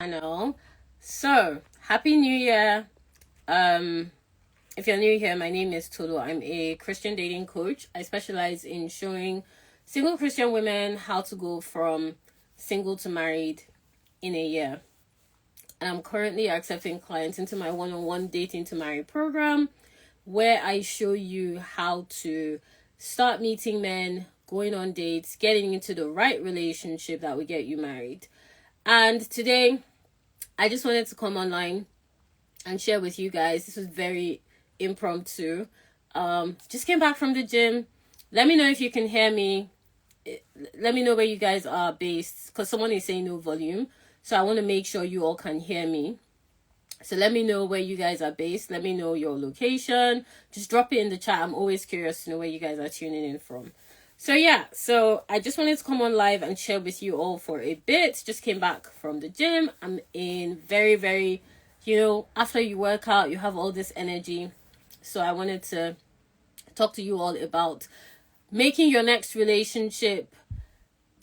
Channel. So, Happy New Year. Um, if you're new here, my name is Tolu. I'm a Christian dating coach. I specialize in showing single Christian women how to go from single to married in a year. And I'm currently accepting clients into my one-on-one dating to marry program where I show you how to start meeting men, going on dates, getting into the right relationship that will get you married. And today I just wanted to come online and share with you guys. This was very impromptu. Just came back from the gym. Let me know if you can hear me. Let me know where you guys are based, because someone is saying no volume. So I want to make sure you all can hear me. So let me know where you guys are based. Let me know your location. Just drop it in the chat. I'm always curious to know where you guys are tuning in from. So yeah, so I just wanted to come on live and share with you all for a bit. Just came back from the gym. I'm in very, after you work out, you have all this energy. So I wanted to talk to you all about making your next relationship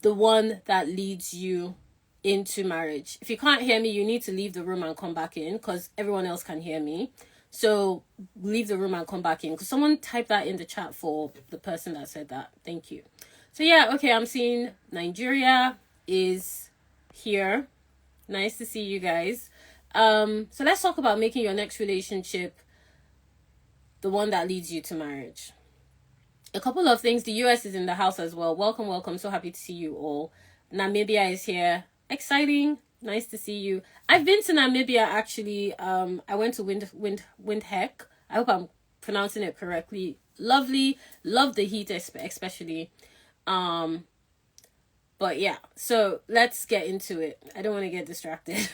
the one that leads you into marriage. If you can't hear me, you need to leave the room and come back in, because everyone else can hear me. So leave the room and come back in, because someone typed that in the chat for the person that said that. Thank you. So yeah, okay, I'm seeing Nigeria is here. Nice to see you guys. So let's talk about making your next relationship the one that leads you to marriage. A couple of things. The US is in the house as well. Welcome. So happy to see you all. Namibia is here. Exciting. Nice to see you. I've been to Namibia actually. I went to Windhoek. I hope I'm pronouncing it correctly. Lovely. Love the heat especially. But yeah, so let's get into it. I don't want to get distracted.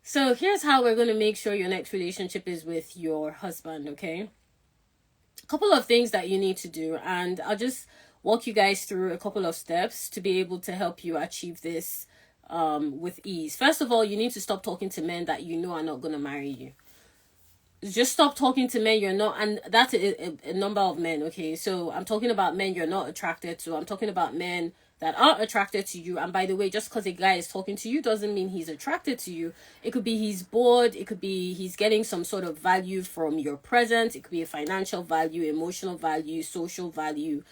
So here's how we're going to make sure your next relationship is with your husband, okay? A couple of things that you need to do, and I'll just walk you guys through a couple of steps to be able to help you achieve this with ease. First of all, you need to stop talking to men that you know are not going to marry you. Just stop talking to men you're not, and that's a number of men, okay? So I'm talking about men you're not attracted to. I'm talking about men that are attracted to you. And by the way, just because a guy is talking to you doesn't mean he's attracted to you. It could be he's bored. It could be he's getting some sort of value from your presence. It could be a financial value, emotional value, social value.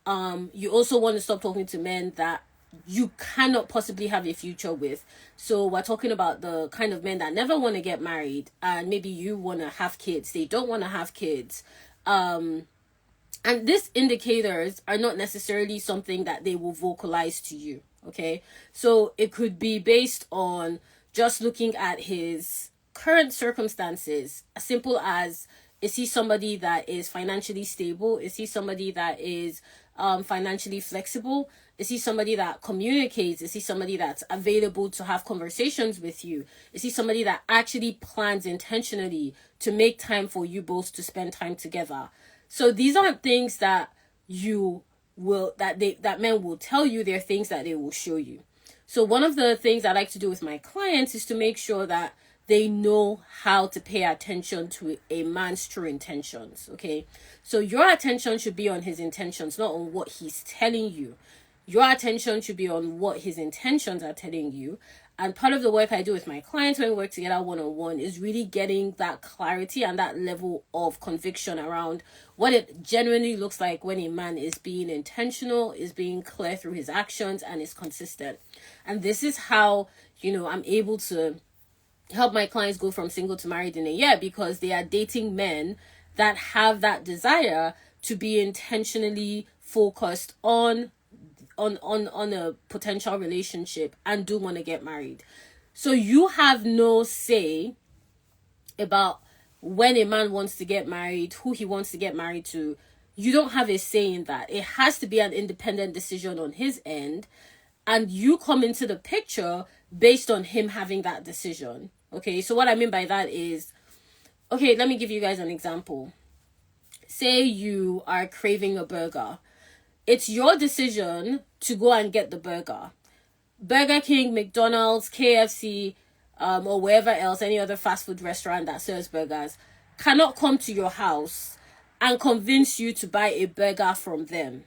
You also want to stop talking to men that you cannot possibly have a future with. So we're talking about the kind of men that never want to get married, and maybe you want to have kids. They don't want to have kids. And these indicators are not necessarily something that they will vocalize to you, okay? So it could be based on just looking at his current circumstances, as simple as, is he somebody that is financially stable? Is he somebody that is financially flexible? Is he somebody that communicates? Is he somebody that's available to have conversations with you? Is he somebody that actually plans intentionally to make time for you both to spend time together? So these aren't things that that men will tell you. They're things that they will show you. So one of the things I like to do with my clients is to make sure that they know how to pay attention to a man's true intentions, okay? So your attention should be on his intentions, not on what he's telling you. Your attention should be on what his intentions are telling you. And part of the work I do with my clients when we work together one-on-one is really getting that clarity and that level of conviction around what it genuinely looks like when a man is being intentional, is being clear through his actions, and is consistent. And this is how, I'm able to help my clients go from single to married in a year, because they are dating men that have that desire to be intentionally focused on a potential relationship and do want to get married. So you have no say about when a man wants to get married, who he wants to get married to. You don't have a say in that. It has to be an independent decision on his end, and you come into the picture based on him having that decision. Okay, so what I mean by that is, okay, let me give you guys an example. Say you are craving a burger. It's your decision to go and get the burger. Burger King, McDonald's, KFC, or wherever else, any other fast food restaurant that serves burgers, cannot come to your house and convince you to buy a burger from them.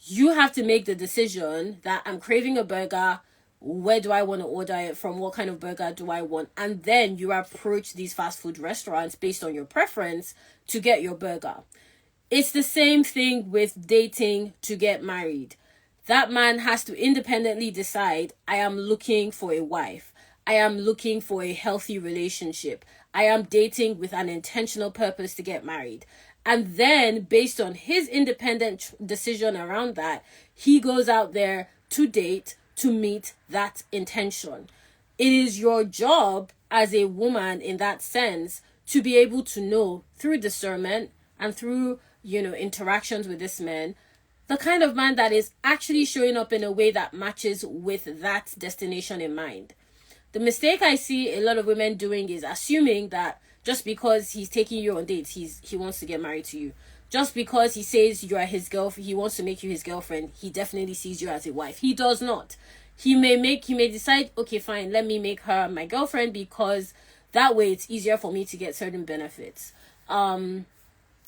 You have to make the decision that I'm craving a burger. where do I want to order it from, what kind of burger do I want, and then you approach these fast food restaurants based on your preference to get your burger. It's the same thing with dating to get married. That man has to independently decide, I am looking for a wife. I am looking for a healthy relationship. I am dating with an intentional purpose to get married. And then, based on his independent decision around that, he goes out there to date to meet that intention. It is your job as a woman in that sense to be able to know through discernment and through, interactions with this man, the kind of man that is actually showing up in a way that matches with that destination in mind. The mistake I see a lot of women doing is assuming that just because he's taking you on dates, he wants to get married to you. Just because he says you are his girlfriend, he wants to make you his girlfriend, he definitely sees you as a wife. He does not. He may decide, okay, fine, let me make her my girlfriend because that way it's easier for me to get certain benefits.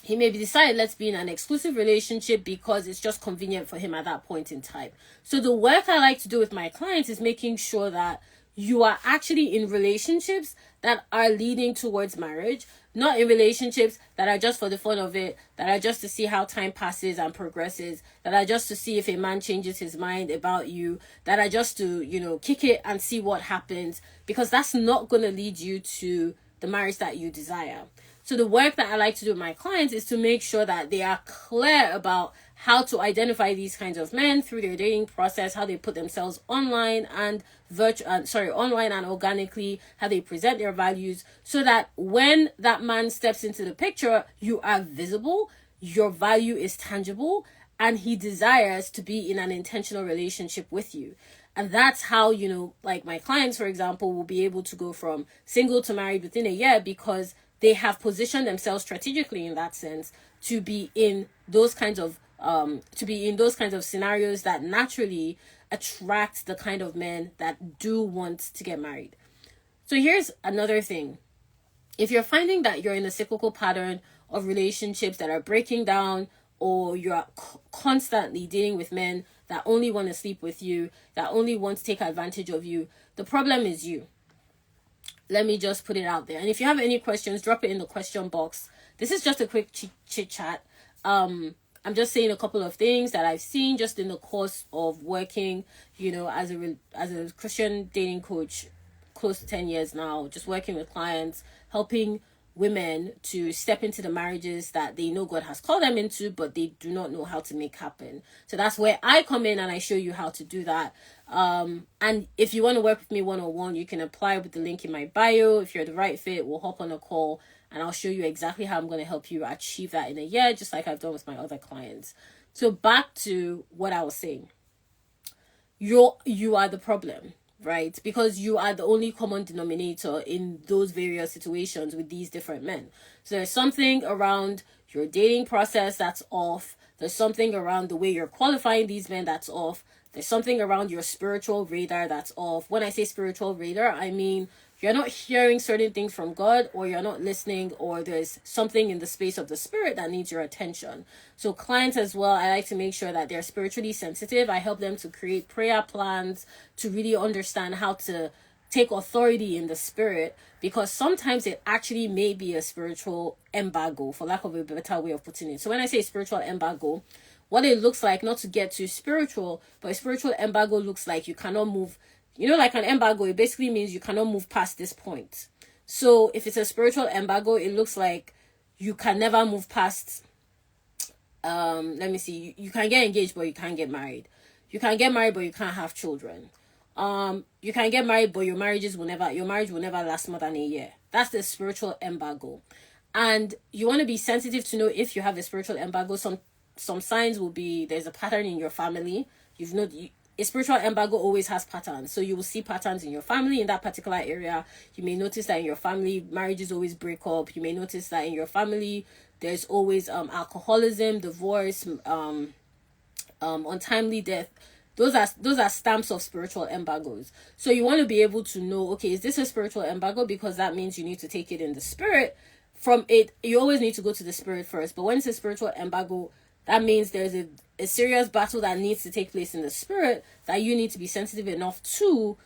He may decide, let's be in an exclusive relationship because it's just convenient for him at that point in time. So the work I like to do with my clients is making sure that you are actually in relationships that are leading towards marriage, not in relationships that are just for the fun of it, that are just to see how time passes and progresses, that are just to see if a man changes his mind about you, that are just to, kick it and see what happens, because that's not going to lead you to the marriage that you desire. So the work that I like to do with my clients is to make sure that they are clear about how to identify these kinds of men through their dating process, how they put themselves online and online and organically, how they present their values, so that when that man steps into the picture, you are visible, your value is tangible, and he desires to be in an intentional relationship with you. And that's how, like my clients, for example, will be able to go from single to married within a year because they have positioned themselves strategically in that sense to be in those kinds of scenarios that naturally attract the kind of men that do want to get married. So here's another thing. If you're finding that you're in a cyclical pattern of relationships that are breaking down, or you're constantly dealing with men that only want to sleep with you, that only want to take advantage of you, the problem is you. Let me just put it out there. And if you have any questions, drop it in the question box. This is just a quick chit chat. I'm just saying a couple of things that I've seen just in the course of working, as a Christian dating coach, close to 10 years now, just working with clients, helping women to step into the marriages that they know God has called them into, but they do not know how to make happen. So that's where I come in and I show you how to do that. And if you want to work with me one-on-one, you can apply with the link in my bio. If you're the right fit, we'll hop on a call and I'll show you exactly how I'm going to help you achieve that in a year, just like I've done with my other clients. So back to what I was saying. You are the problem, right? Because you are the only common denominator in those various situations with these different men. So there's something around your dating process that's off. There's something around the way you're qualifying these men that's off. There's something around your spiritual radar that's off. When I say spiritual radar, I mean you're not hearing certain things from God, or you're not listening, or there's something in the space of the spirit that needs your attention. So clients as well, I like to make sure that they're spiritually sensitive. I help them to create prayer plans to really understand how to take authority in the spirit, because sometimes it actually may be a spiritual embargo, for lack of a better way of putting it. So when I say spiritual embargo, what it looks like, not to get too spiritual, but a spiritual embargo looks like you cannot move. Like an embargo, it basically means you cannot move past this point. So if it's a spiritual embargo, it looks like you can never move past, let me see, you can get engaged, but you can't get married. You can get married, but you can't have children. You can get married, but your marriage will never last more than a year. That's the spiritual embargo. And you want to be sensitive to know if you have a spiritual embargo. Some signs will be, there's a pattern in your family. A spiritual embargo always has patterns. So you will see patterns in your family in that particular area. You may notice that in your family, marriages always break up. You may notice that in your family, there's always alcoholism, divorce, untimely death. Those are stamps of spiritual embargoes. So you want to be able to know, okay, is this a spiritual embargo? Because that means you need to take it in the spirit. From it, you always need to go to the spirit first. But when it's a spiritual embargo, That means there's a serious battle that needs to take place in the spirit that you need to be sensitive enough to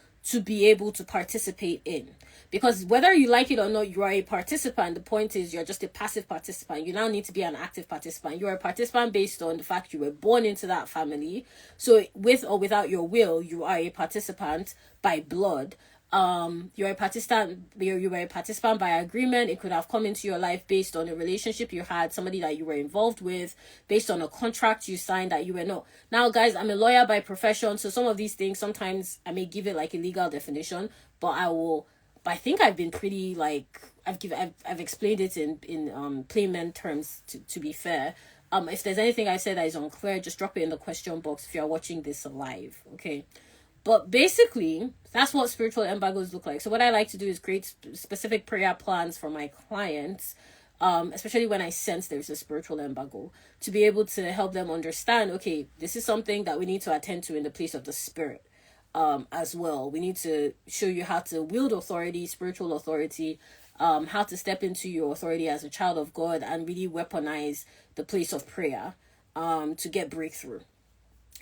be able to participate in. Because whether you like it or not, you are a participant. The point is, you're just a passive participant. You now need to be an active participant. You're a participant based on the fact you were born into that family. So with or without your will, you are a participant by blood. You're a participant. You were a participant by agreement. It could have come into your life based on a relationship you had, somebody that you were involved with, based on a contract you signed that you were not. Now, guys, I'm a lawyer by profession, so some of these things sometimes I may give it like a legal definition, but I think I've been pretty like I've explained it in layman terms to be fair. If there's anything I said that is unclear, just drop it in the question box if you're watching this live. Okay. But basically, that's what spiritual embargoes look like. So what I like to do is create specific prayer plans for my clients, especially when I sense there's a spiritual embargo, to be able to help them understand, okay, this is something that we need to attend to in the place of the spirit. As well, we need to show you how to wield authority, spiritual authority, how to step into your authority as a child of God and really weaponize the place of prayer to get breakthrough.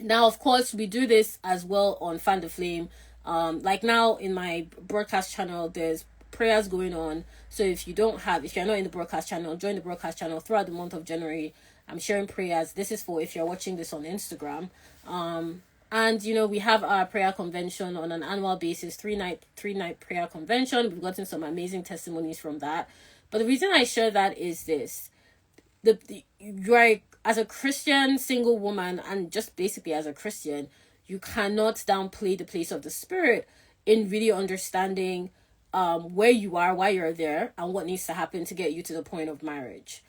Now, of course, we do this as well on Fan the Flame. Like now in my broadcast channel, there's prayers going on. So if you're not in the broadcast channel, join the broadcast channel throughout the month of January. I'm sharing prayers. This is for if you're watching this on Instagram. And we have our prayer convention on an annual basis, three night prayer convention. We've gotten some amazing testimonies from that. But the reason I share that is this: you're as a Christian single woman, and just basically as a Christian, you cannot downplay the place of the spirit in really understanding where you are, why you're there, and what needs to happen to get you to the point of marriage.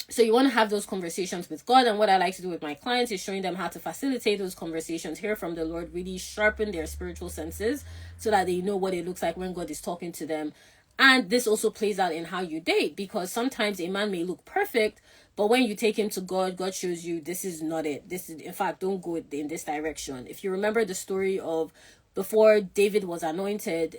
So you want to have those conversations with God, and what I like to do with my clients is showing them how to facilitate those conversations, hear from the Lord, really sharpen their spiritual senses so that they know what it looks like when God is talking to them. And this also plays out in how you date, because sometimes a man may look perfect, but when you take him to God, God shows you this is not it. This is, in fact, don't go in this direction. If you remember the story of before David was anointed,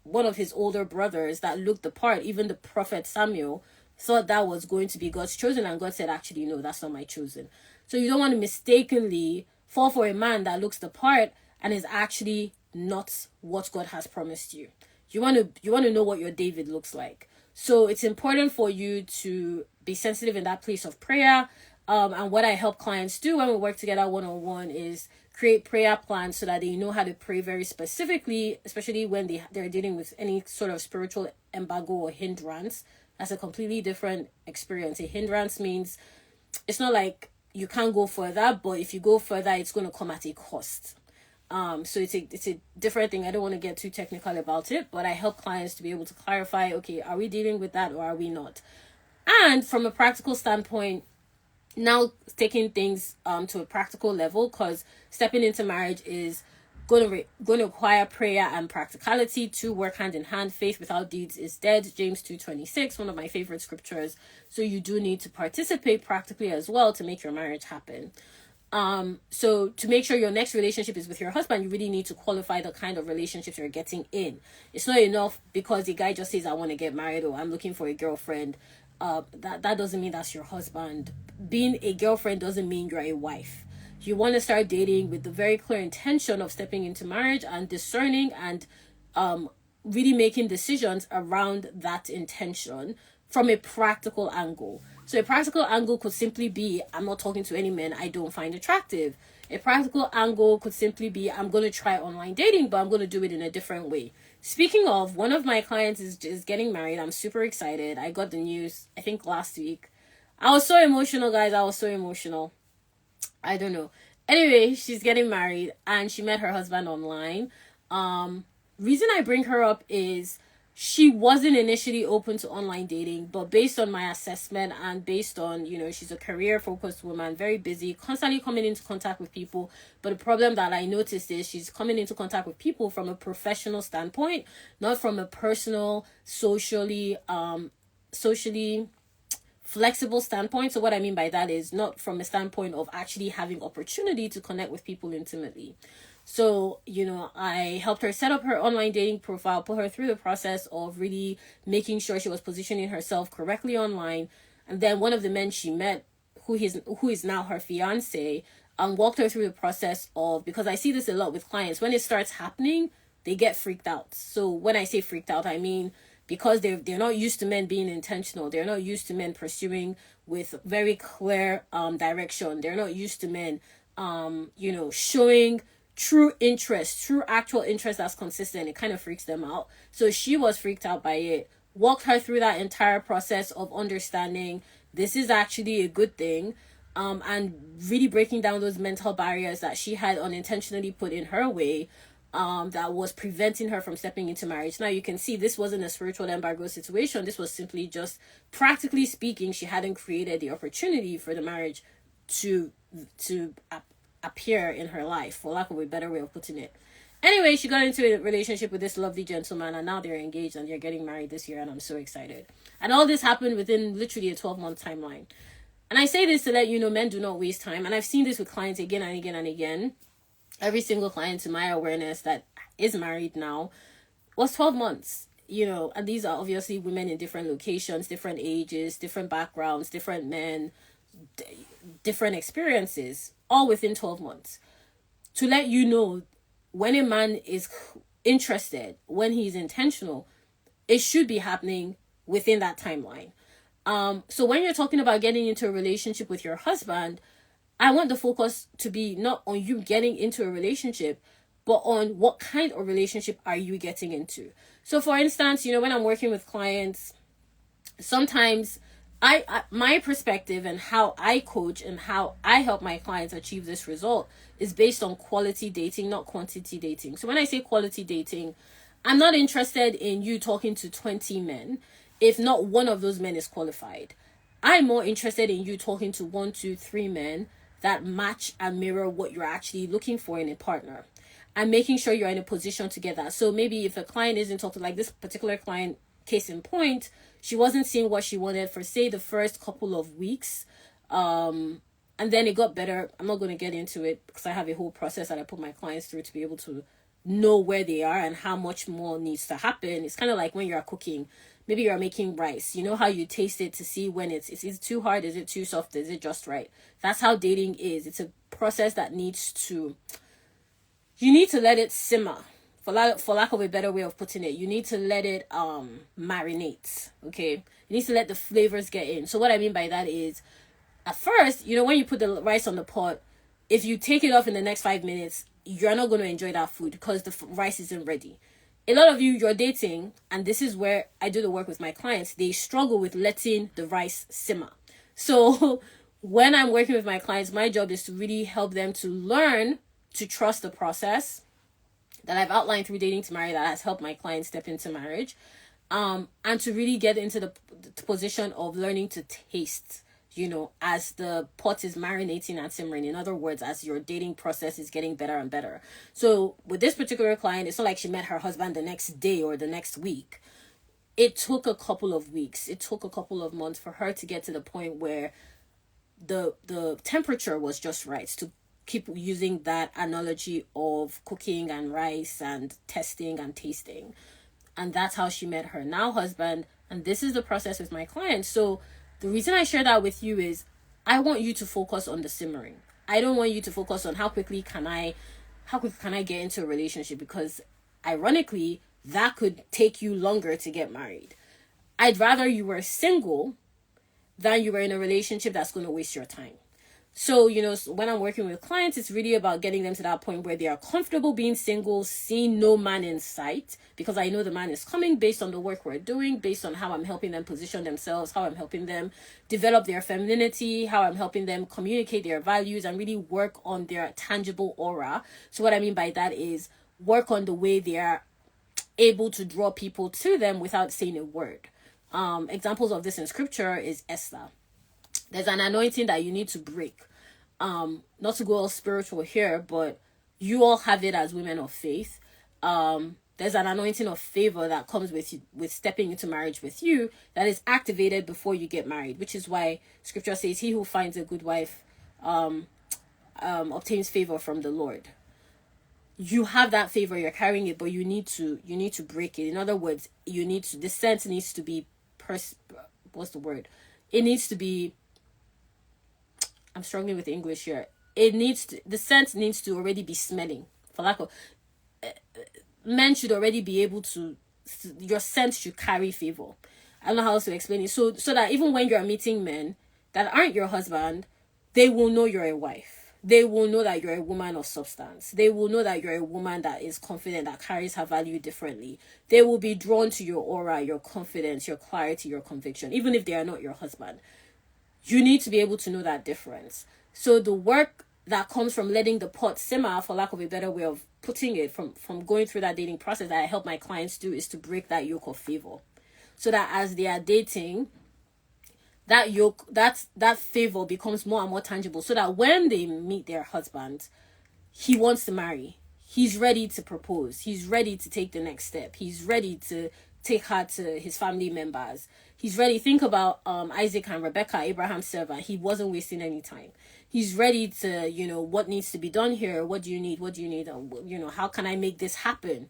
one of his older brothers that looked the part, even the prophet Samuel, thought that was going to be God's chosen, and God said, actually, no, that's not my chosen. So you don't want to mistakenly fall for a man that looks the part and is actually not what God has promised you. You want to know what your David looks like. So it's important for you to be sensitive in that place of prayer. And what I help clients do when we work together one-on-one is create prayer plans so that they know how to pray very specifically, especially when they're dealing with any sort of spiritual embargo or hindrance. That's a completely different experience. A hindrance means it's not like you can't go further, but if you go further, it's going to come at a cost. So it's a different thing. I don't want to get too technical about it, but I help clients to be able to clarify, okay, are we dealing with that or are we not? And from a practical standpoint, now taking things to a practical level, because stepping into marriage is going to require prayer and practicality to work hand in hand. Faith without deeds is dead. James 2:26, one of my favorite scriptures. So you do need to participate practically as well to make your marriage happen. So to make sure your next relationship is with your husband, you really need to qualify the kind of relationships you're getting in. It's not enough because the guy just says, I want to get married, or I'm looking for a girlfriend. That doesn't mean that's your husband. Being a girlfriend doesn't mean you're a wife. You want to start dating with the very clear intention of stepping into marriage and discerning and really making decisions around that intention from a practical angle. So a practical angle could simply be, I'm not talking to any men I don't find attractive. A practical angle could simply be, I'm going to try online dating, but I'm going to do it in a different way. Speaking of, one of my clients is getting married. I'm super excited. I got the news, I think last week. I was so emotional, guys. I was so emotional. I don't know. Anyway, she's getting married and she met her husband online. Reason I bring her up is she wasn't initially open to online dating, but based on my assessment and based on, she's a career focused woman, very busy, constantly coming into contact with people. But the problem that I noticed is she's coming into contact with people from a professional standpoint, not from a personal, socially flexible standpoint. So what I mean by that is not from a standpoint of actually having opportunity to connect with people intimately. So, I helped her set up her online dating profile, put her through the process of really making sure she was positioning herself correctly online. And then one of the men she met, who is now her fiance, walked her through the process of, because I see this a lot with clients, when it starts happening, they get freaked out. So when I say freaked out, I mean because they're not used to men being intentional. They're not used to men pursuing with very clear direction. They're not used to men showing true interest, true actual interest that's consistent. It kind of freaks them out. So she was freaked out by it. Walked her through that entire process of understanding this is actually a good thing, and really breaking down those mental barriers that she had unintentionally put in her way, that was preventing her from stepping into marriage. Now you can see this wasn't a spiritual embargo situation. This was simply just, practically speaking, she hadn't created the opportunity for the marriage to appear in her life, for lack of a better way of putting it. Anyway, she got into a relationship with this lovely gentleman, and now they're engaged and they're getting married this year, and I'm so excited. And all this happened within literally a 12-month timeline. And I say this to let you know men do not waste time. And I've seen this with clients again and again and again. Every single client, to my awareness, that is married now was 12 months. And these are obviously women in different locations, different ages, different backgrounds, different men, different experiences, all within 12 months. To let you know, when a man is interested, when he's intentional, it should be happening within that timeline. So when you're talking about getting into a relationship with your husband, I want the focus to be not on you getting into a relationship, but on what kind of relationship are you getting into. So for instance, when I'm working with clients, sometimes my perspective and how I coach and how I help my clients achieve this result is based on quality dating, not quantity dating. So when I say quality dating, I'm not interested in you talking to 20 men if not one of those men is qualified. I'm more interested in you talking to 1, 2, 3 men that match and mirror what you're actually looking for in a partner, and making sure you're in a position to get that. So maybe if a client isn't talking, like this particular client, case in point, she wasn't seeing what she wanted for, say, the first couple of weeks, and then it got better. I'm not going to get into it because I have a whole process that I put my clients through to be able to know where they are and how much more needs to happen. It's kind of like when you're cooking. Maybe you're making rice. You know how you taste it to see when is it too hard? Is it too soft? Is it just right? That's how dating is. It's a process that you need to let it simmer. For lack of a better way of putting it, you need to let it marinate. Okay, you need to let the flavors get in. So what I mean by that is, at first, when you put the rice on the pot, if you take it off in the next 5 minutes, you're not going to enjoy that food because the rice isn't ready. A lot of you're dating, and this is where I do the work with my clients, they struggle with letting the rice simmer. So when I'm working with my clients, my job is to really help them to learn to trust the process that I've outlined through Dating to Marry that has helped my clients step into marriage, and to really get into the position of learning to taste, as the pot is marinating and simmering. In other words, as your dating process is getting better and better. So with this particular client, it's not like she met her husband the next day or the next week. It took a couple of weeks. It took a couple of months for her to get to the point where the temperature was just right, to keep using that analogy of cooking and rice and testing and tasting. And that's how she met her now husband. And this is the process with my clients. So the reason I share that with you is I want you to focus on the simmering. I don't want you to focus on how quickly can I get into a relationship, because ironically, that could take you longer to get married. I'd rather you were single than you were in a relationship that's going to waste your time. So, when I'm working with clients, it's really about getting them to that point where they are comfortable being single, seeing no man in sight, because I know the man is coming based on the work we're doing, based on how I'm helping them position themselves, how I'm helping them develop their femininity, how I'm helping them communicate their values and really work on their tangible aura. So what I mean by that is work on the way they are able to draw people to them without saying a word. Examples of this in scripture is Esther. There's an anointing that you need to break. Not to go all spiritual here, but you all have it as women of faith. There's an anointing of favor that comes with stepping into marriage with you, that is activated before you get married, which is why scripture says he who finds a good wife obtains favor from the Lord. You have that favor, you're carrying it, but you need to break it. In other words, the scent needs to be what's the word? it needs to be, I'm struggling with English here. The scent needs to already be smelling. For lack of, men should already be able to, your scent should carry favor. I don't know how else to explain it. So that even when you're meeting men that aren't your husband, they will know you're a wife. They will know that you're a woman of substance. They will know that you're a woman that is confident, that carries her value differently. They will be drawn to your aura, your confidence, your clarity, your conviction, even if they are not your husband. You need to be able to know that difference. So the work that comes from letting the pot simmer, for lack of a better way of putting it, from going through that dating process that I help my clients do, is to break that yoke of favor. So that as they are dating, that yoke, that favor becomes more and more tangible. So that when they meet their husband, he wants to marry. He's ready to propose. He's ready to take the next step. He's ready to take her to his family members. He's ready. Think about Isaac and Rebecca, Abraham's servant. He wasn't wasting any time. He's ready to, what needs to be done here? What do you need? What do you need? How can I make this happen?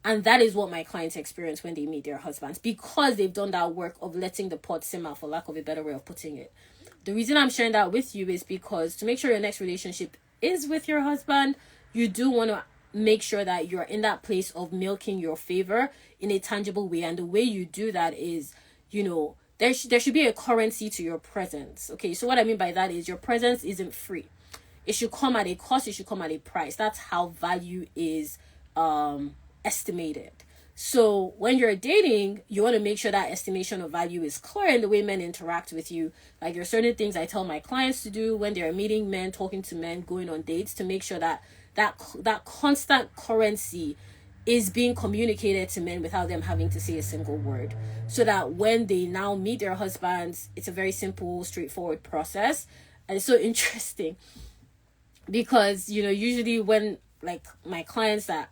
And that is what my clients experience when they meet their husbands, because they've done that work of letting the pot simmer, for lack of a better way of putting it. The reason I'm sharing that with you is because to make sure your next relationship is with your husband, you do want to make sure that you're in that place of milking your favor in a tangible way. And the way you do that is, there should be a currency to your presence. Okay, so what I mean by that is your presence isn't free. It should come at a cost. It should come at a price. That's how value is estimated. So when you're dating, you want to make sure that estimation of value is clear in the way men interact with you. Like, there are certain things I tell my clients to do when they're meeting men, talking to men, going on dates, to make sure that constant currency is being communicated to men without them having to say a single word. So that when they now meet their husbands, it's a very simple, straightforward process. And it's so interesting because, usually when, like, my clients that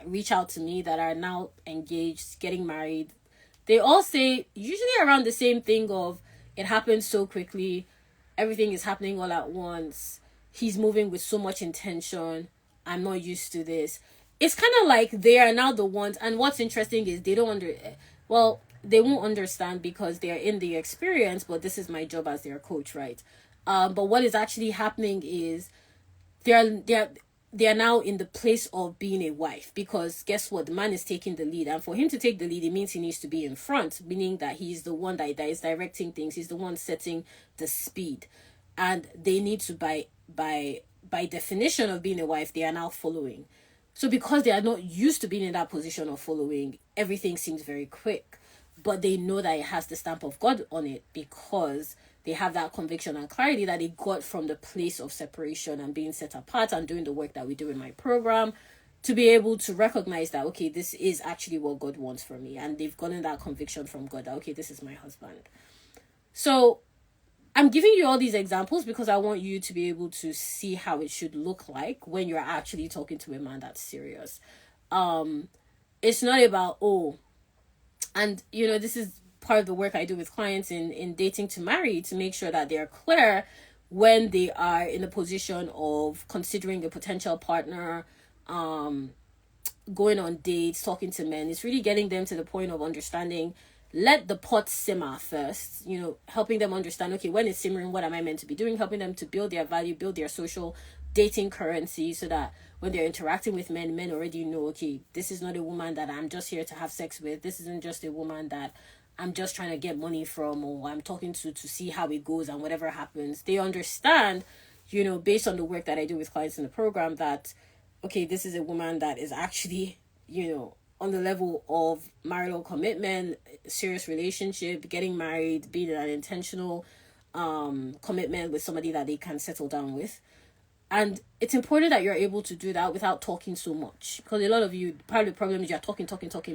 reach out to me that are now engaged, getting married, they all say usually around the same thing of, it happens so quickly, everything is happening all at once, he's moving with so much intention, I'm not used to this. It's kind of like they are now the ones, and what's interesting is they they won't understand because they're in the experience, but this is my job as their coach, right? But what is actually happening is they are now in the place of being a wife, because guess what? The man is taking the lead, and for him to take the lead, it means he needs to be in front, meaning that he's the one that is directing things. He's the one setting the speed, and they need to, by definition of being a wife, they are now following. So because they are not used to being in that position of following, everything seems very quick, but they know that it has the stamp of God on it, because they have that conviction and clarity that they got from the place of separation and being set apart and doing the work that we do in my program, to be able to recognize that, okay, this is actually what God wants for me. And they've gotten that conviction from God that, okay, this is my husband. So I'm giving you all these examples because I want you to be able to see how it should look like when you're actually talking to a man that's serious. It's not about, and this is part of the work I do with clients in dating to marry, to make sure that they're clear when they are in a position of considering a potential partner, going on dates, talking to men. It's really getting them to the point of understanding, let the pot simmer first, helping them understand, okay, when it's simmering, what am I meant to be doing? Helping them to build their value, build their social dating currency, so that when they're interacting with men already know, okay, this is not a woman that I'm just here to have sex with. This isn't just a woman that I'm just trying to get money from, or I'm talking to see how it goes, and whatever happens, they understand, based on the work that I do with clients in the program, that, okay, this is a woman that is actually, on the level of marital commitment, serious relationship, getting married, being in an intentional commitment with somebody that they can settle down with. And it's important that you're able to do that without talking so much, because a lot of you, part of the problem is you're talking.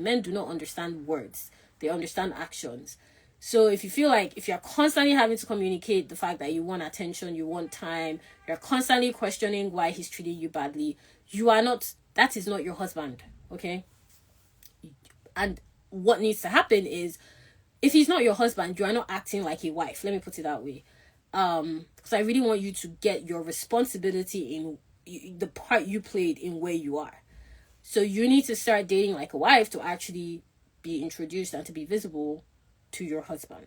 Men do not understand words. They understand actions. So if you feel like, if you're constantly having to communicate the fact that you want attention, you want time, you're constantly questioning why he's treating you badly, that is not your husband, okay? And what needs to happen is, if he's not your husband, you are not acting like a wife. Let me put it that way. Because I really want you to get your responsibility in the part you played in where you are. So you need to start dating like a wife to actually be introduced and to be visible to your husband.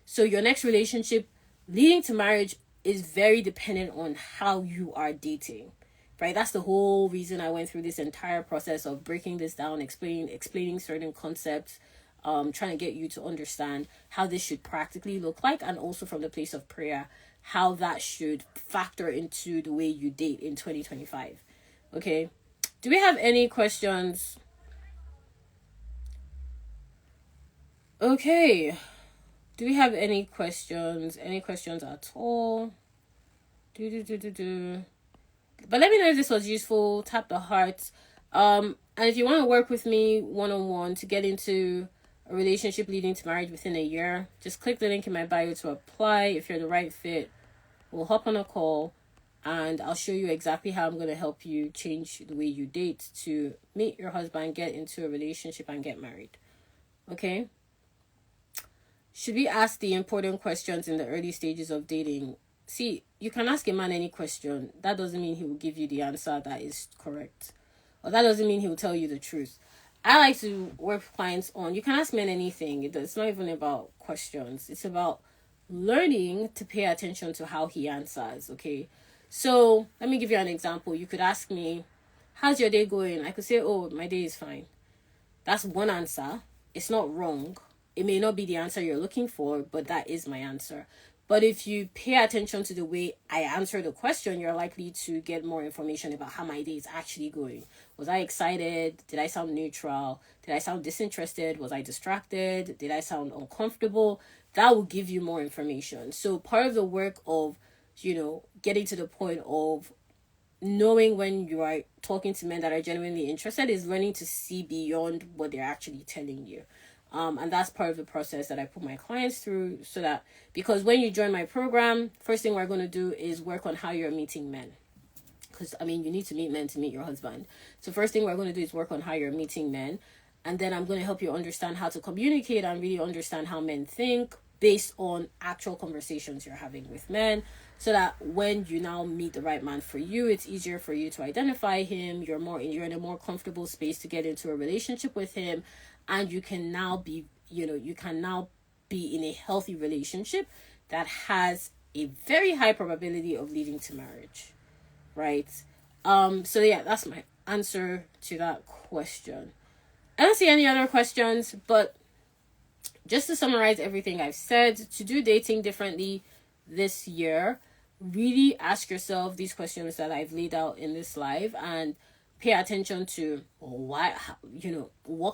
So your next relationship leading to marriage is very dependent on how you are dating, right? That's the whole reason I went through this entire process of breaking this down, explaining certain concepts, trying to get you to understand how this should practically look like, and also from the place of prayer, how that should factor into the way you date in 2025. Okay. Do we have any questions? Okay. Do we have any questions? Any questions at all? But let me know if this was useful. Tap the heart. And if you want to work with me one-on-one to get into a relationship leading to marriage within a year, just click the link in my bio to apply. If you're the right fit, we'll hop on a call and I'll show you exactly how I'm going to help you change the way you date to meet your husband, get into a relationship, and get married. Okay? Should we ask the important questions in the early stages of dating? See, you can ask a man any question. That doesn't mean he will give you the answer that is correct. Or that doesn't mean he will tell you the truth. I like to work with clients on, you can ask men anything. It's not even about questions. It's about learning to pay attention to how he answers, okay? So, let me give you an example. You could ask me, how's your day going? I could say, oh, my day is fine. That's one answer. It's not wrong. It may not be the answer you're looking for, but that is my answer. But if you pay attention to the way I answer the question, you're likely to get more information about how my day is actually going. Was I excited? Did I sound neutral? Did I sound disinterested? Was I distracted? Did I sound uncomfortable? That will give you more information. So part of the work of, getting to the point of knowing when you are talking to men that are genuinely interested is learning to see beyond what they're actually telling you. And that's part of the process that I put my clients through, so that, because when you join my program, first thing we're going to do is work on how you're meeting men. Because, you need to meet men to meet your husband. So first thing we're going to do is work on how you're meeting men. And then I'm going to help you understand how to communicate and really understand how men think based on actual conversations you're having with men. So that when you now meet the right man for you, it's easier for you to identify him. You're in a more comfortable space to get into a relationship with him. And you can now be in a healthy relationship that has a very high probability of leading to marriage, right? So yeah, that's my answer to that question. I don't see any other questions, but just to summarize everything I've said, to do dating differently this year, really ask yourself these questions that I've laid out in this live and pay attention to what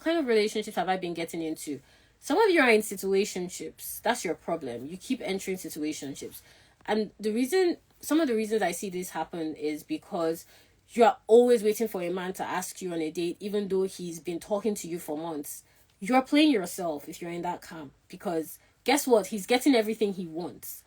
kind of relationships have I been getting into. Some of you are in situationships. That's your problem. You keep entering situationships. And some of the reasons I see this happen is because you are always waiting for a man to ask you on a date, even though he's been talking to you for months. You're playing yourself if you're in that camp, because guess what? He's getting everything he wants.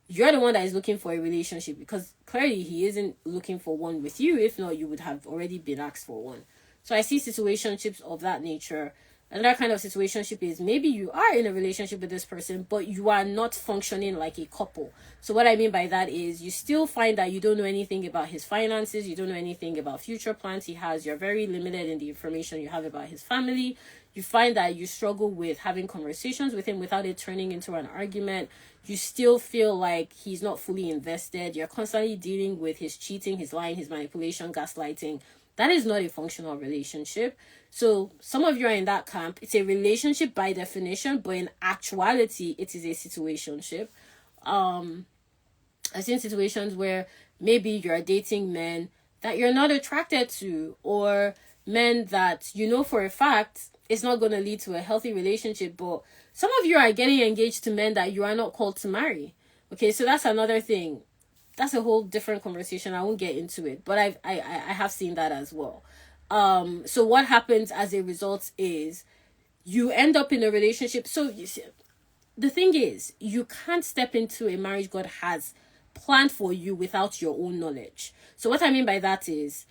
You're the one that is looking for a relationship, because clearly he isn't looking for one with you. If not, you would have already been asked for one. So I see situationships of that nature. Another kind of situationship is maybe you are in a relationship with this person, but you are not functioning like a couple. So what I mean by that is you still find that you don't know anything about his finances. You don't know anything about future plans he has. You're very limited in the information you have about his family. You find that you struggle with having conversations with him without it turning into an argument. You still feel like he's not fully invested. You're constantly dealing with his cheating, his lying, his manipulation, gaslighting. That is not a functional relationship. So some of you are in that camp. It's a relationship by definition, but in actuality, it is a situationship. I've seen situations where maybe you're dating men that you're not attracted to, or men that you know for a fact it's not going to lead to a healthy relationship, but some of you are getting engaged to men that you are not called to marry. Okay, so that's another thing. That's a whole different conversation. I won't get into it, but I have seen that as well. So what happens as a result is you end up in a relationship. So you see, the thing is, you can't step into a marriage God has planned for you without your own knowledge. So what I mean by that is,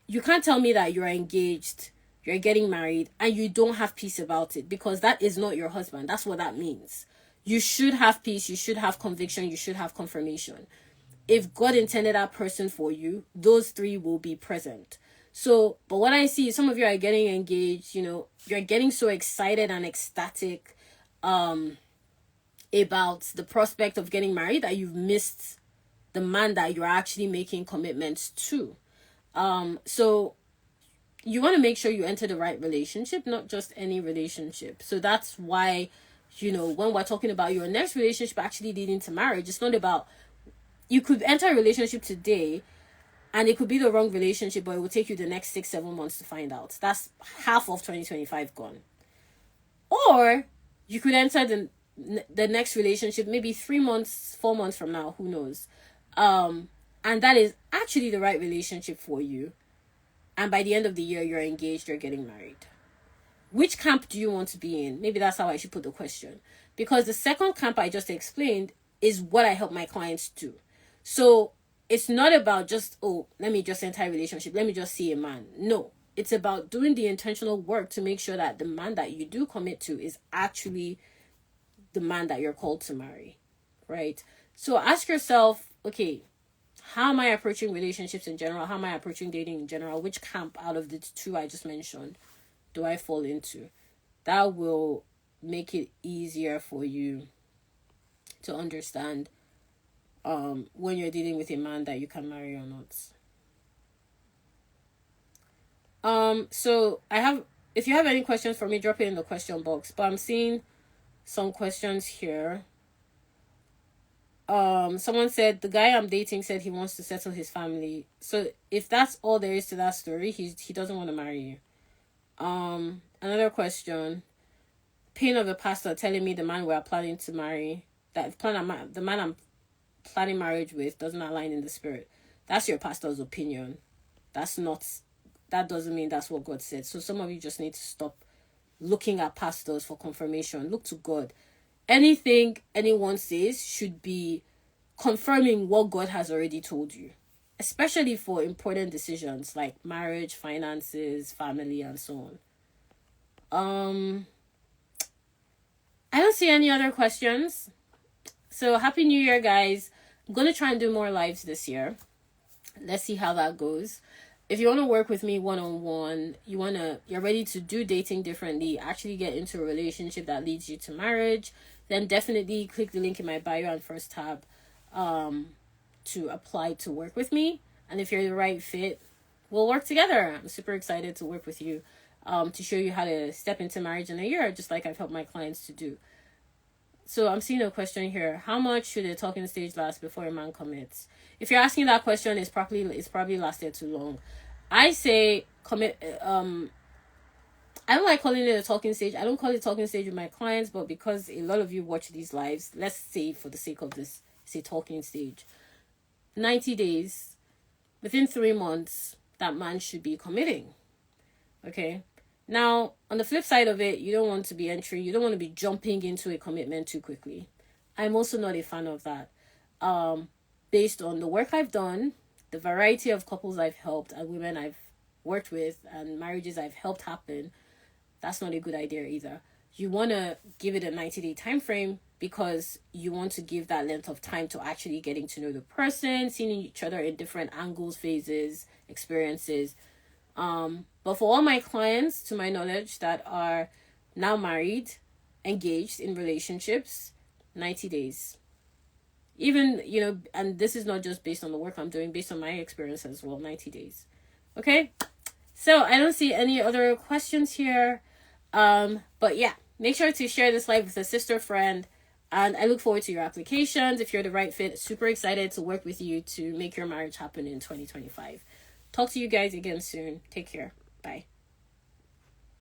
you can't tell me that you're engaged, you're getting married, and you don't have peace about it, because that is not your husband. That's what that means. You should have peace, you should have conviction, you should have confirmation. If God intended that person for you, those three will be present. So, but what I see, some of you are getting engaged, you're getting so excited and ecstatic, about the prospect of getting married that you've missed the man that you're actually making commitments to. So you want to make sure you enter the right relationship, not just any relationship. So that's why, when we're talking about your next relationship actually leading to marriage, it's not about, you could enter a relationship today and it could be the wrong relationship, but it will take you the next 6-7 months to find out. That's half of 2025 gone. Or you could enter the next relationship maybe 3 months, 4 months from now, who knows. And that is actually the right relationship for you. And by the end of the year, you're engaged, you're getting married. Which camp do you want to be in? Maybe that's how I should put the question. Because the second camp I just explained is what I help my clients do. So it's not about just, let me just enter a relationship, let me just see a man. No, it's about doing the intentional work to make sure that the man that you do commit to is actually the man that you're called to marry, right? So ask yourself, okay, how am I approaching relationships in general? How am I approaching dating in general? Which camp out of the two I just mentioned do I fall into? That will make it easier for you to understand when you're dealing with a man that you can marry or not. So if you have any questions for me, drop it in the question box. But I'm seeing some questions here. Someone said the guy I'm dating said he wants to settle his family. So if that's all there is to that story, he doesn't want to marry you. Another question. Pain of a pastor telling me the man we're planning to marry, the man I'm planning marriage with doesn't align in the spirit. That's your pastor's opinion. That doesn't mean that's what God said. So some of you just need to stop looking at pastors for confirmation. Look to God. Anything anyone says should be confirming what God has already told you, especially for important decisions like marriage, finances, family, and so on. I don't see any other questions. So Happy New Year, guys. I'm going to try and do more lives this year. Let's see how that goes. If you want to work with me one-on-one, you're ready to do dating differently, actually get into a relationship that leads you to marriage, then definitely click the link in my bio and first tab to apply to work with me. And if you're the right fit, we'll work together. I'm super excited to work with you to show you how to step into marriage in a year, just like I've helped my clients to do. So I'm seeing a question here. How much should a talking stage last before a man commits? If you're asking that question, it's probably lasted too long. I say commit. I don't like calling it a talking stage. I don't call it talking stage with my clients, but because a lot of you watch these lives, let's say for the sake of this, it's a talking stage. 90 days, within 3 months, that man should be committing. Okay. Now, on the flip side of it, you don't want to be jumping into a commitment too quickly. I'm also not a fan of that. Based on the work I've done, the variety of couples I've helped and women I've worked with and marriages I've helped happen, that's not a good idea either. You want to give it a 90-day time frame because you want to give that length of time to actually getting to know the person, seeing each other in different angles, phases, experiences. But for all my clients, to my knowledge, that are now married, engaged in relationships, 90 days. Even, and this is not just based on the work I'm doing, based on my experience as well, 90 days. Okay? So I don't see any other questions here. But yeah, make sure to share this live with a sister friend. And I look forward to your applications. If you're the right fit, super excited to work with you to make your marriage happen in 2025. Talk to you guys again soon. Take care. Bye.